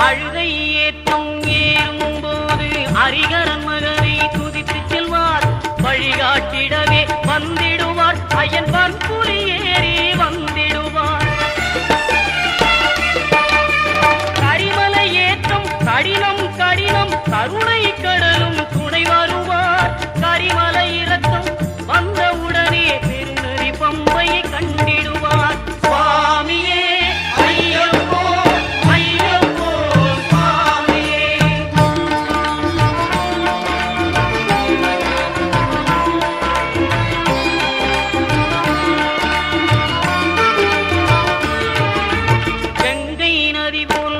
அழுகை ஏற்றம் ஏறும்போது ஹரிகரன் மகனை துதித்து செல்வார். வழிகாட்டிடவே வந்திடுவார், ஐயன் பற்புலி ஏறி வந்திடுவார். கரிமலை ஏற்றம் கடினம் கடினம், கருணை கடலும் துணை வருவார். கரிமலை இறக்கம் வந்தவுடனே பெருநெறி பம்பை கண்டிடுவார். சுவாமியே ஐயப்போ ஐயப்போ சுவாமியே. கங்கை நதி போல்